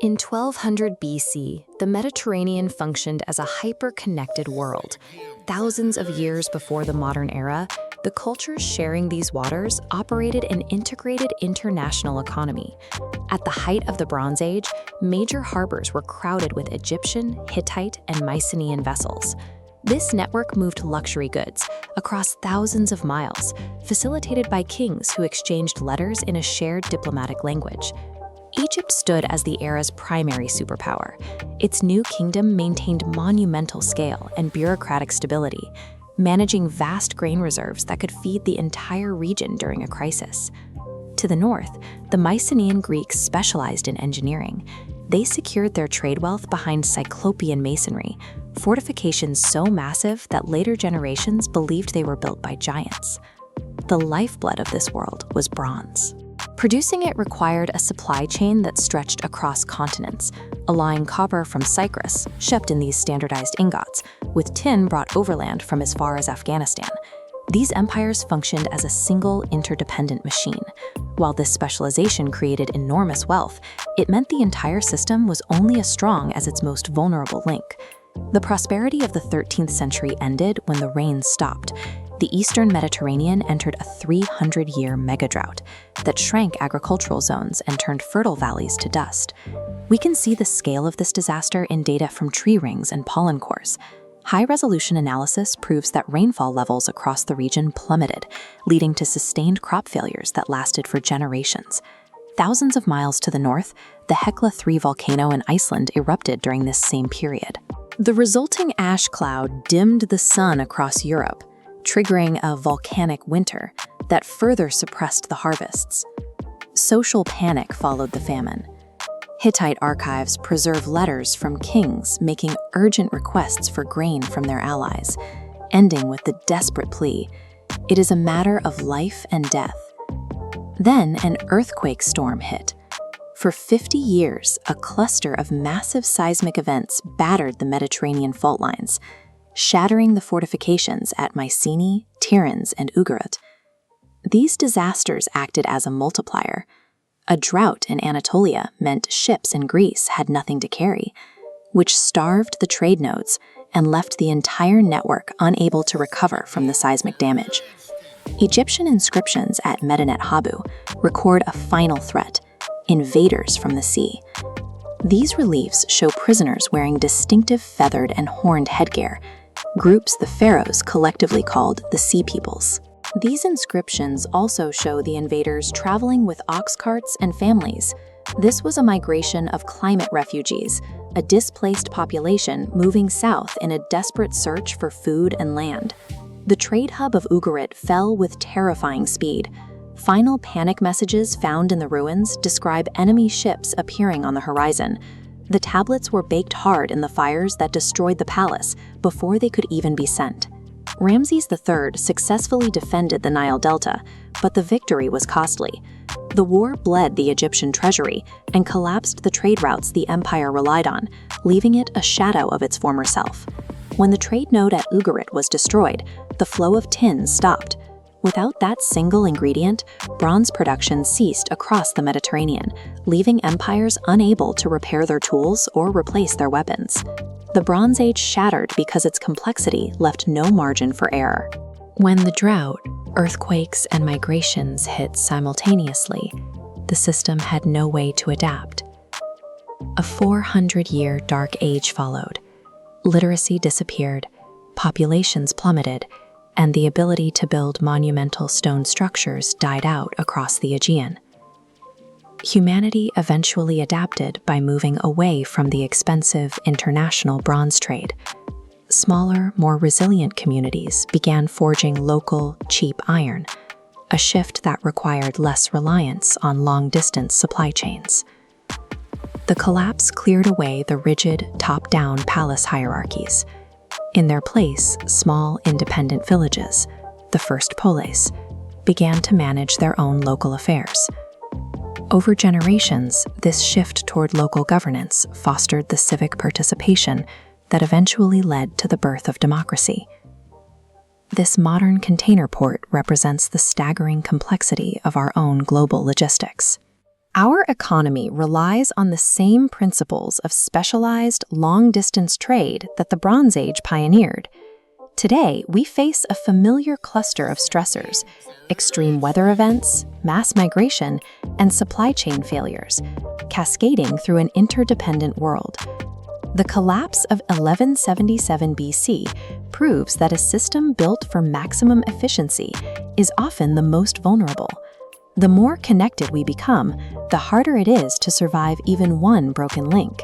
In 1200 BC, the Mediterranean functioned as a hyper-connected world. Thousands of years before the modern era, the cultures sharing these waters operated an integrated international economy. At the height of the Bronze Age, major harbors were crowded with Egyptian, Hittite, and Mycenaean vessels. This network moved luxury goods across thousands of miles, facilitated by kings who exchanged letters in a shared diplomatic language. Egypt stood as the era's primary superpower. Its new kingdom maintained monumental scale and bureaucratic stability, managing vast grain reserves that could feed the entire region during a crisis. To the north, the Mycenaean Greeks specialized in engineering. They secured their trade wealth behind Cyclopean masonry, fortifications so massive that later generations believed they were built by giants. The lifeblood of this world was bronze. Producing it required a supply chain that stretched across continents, allying copper from Cyprus, shipped in these standardized ingots, with tin brought overland from as far as Afghanistan. These empires functioned as a single interdependent machine. While this specialization created enormous wealth, it meant the entire system was only as strong as its most vulnerable link. The prosperity of the 13th century ended when the rains stopped. The eastern Mediterranean entered a 300-year megadrought that shrank agricultural zones and turned fertile valleys to dust. We can see the scale of this disaster in data from tree rings and pollen cores. High-resolution analysis proves that rainfall levels across the region plummeted, leading to sustained crop failures that lasted for generations. Thousands of miles to the north, the Hekla 3 volcano in Iceland erupted during this same period. The resulting ash cloud dimmed the sun across Europe, triggering a volcanic winter that further suppressed the harvests. Social panic followed the famine. Hittite archives preserve letters from kings making urgent requests for grain from their allies, ending with the desperate plea, "It is a matter of life and death." Then an earthquake storm hit. For 50 years, a cluster of massive seismic events battered the Mediterranean fault lines, shattering the fortifications at Mycenae, Tiryns, and Ugarit. These disasters acted as a multiplier. A drought in Anatolia meant ships in Greece had nothing to carry, which starved the trade nodes and left the entire network unable to recover from the seismic damage. Egyptian inscriptions at Medinet Habu record a final threat: invaders from the sea. These reliefs show prisoners wearing distinctive feathered and horned headgear, groups the pharaohs collectively called the Sea Peoples. These inscriptions also show the invaders traveling with ox carts and families. This was a migration of climate refugees, a displaced population moving south in a desperate search for food and land. The trade hub of Ugarit fell with terrifying speed. Final panic messages found in the ruins describe enemy ships appearing on the horizon. The tablets were baked hard in the fires that destroyed the palace before they could even be sent. Ramses III successfully defended the Nile Delta, but the victory was costly. The war bled the Egyptian treasury and collapsed the trade routes the empire relied on, leaving it a shadow of its former self. When the trade node at Ugarit was destroyed, the flow of tin stopped. Without that single ingredient, bronze production ceased across the Mediterranean, leaving empires unable to repair their tools or replace their weapons. The Bronze Age shattered because its complexity left no margin for error. When the drought, earthquakes, and migrations hit simultaneously, the system had no way to adapt. A 400-year dark age followed. Literacy disappeared, populations plummeted, and the ability to build monumental stone structures died out across the Aegean. Humanity eventually adapted by moving away from the expensive international bronze trade. Smaller, more resilient communities began forging local, cheap iron, a shift that required less reliance on long-distance supply chains. The collapse cleared away the rigid, top-down palace hierarchies. In their place, small, independent villages, the first polis, began to manage their own local affairs. Over generations, this shift toward local governance fostered the civic participation that eventually led to the birth of democracy. This modern container port represents the staggering complexity of our own global logistics. Our economy relies on the same principles of specialized, long-distance trade that the Bronze Age pioneered. Today, we face a familiar cluster of stressors: extreme weather events, mass migration, and supply chain failures, cascading through an interdependent world. The collapse of 1177 BC proves that a system built for maximum efficiency is often the most vulnerable. The more connected we become, the harder it is to survive even one broken link.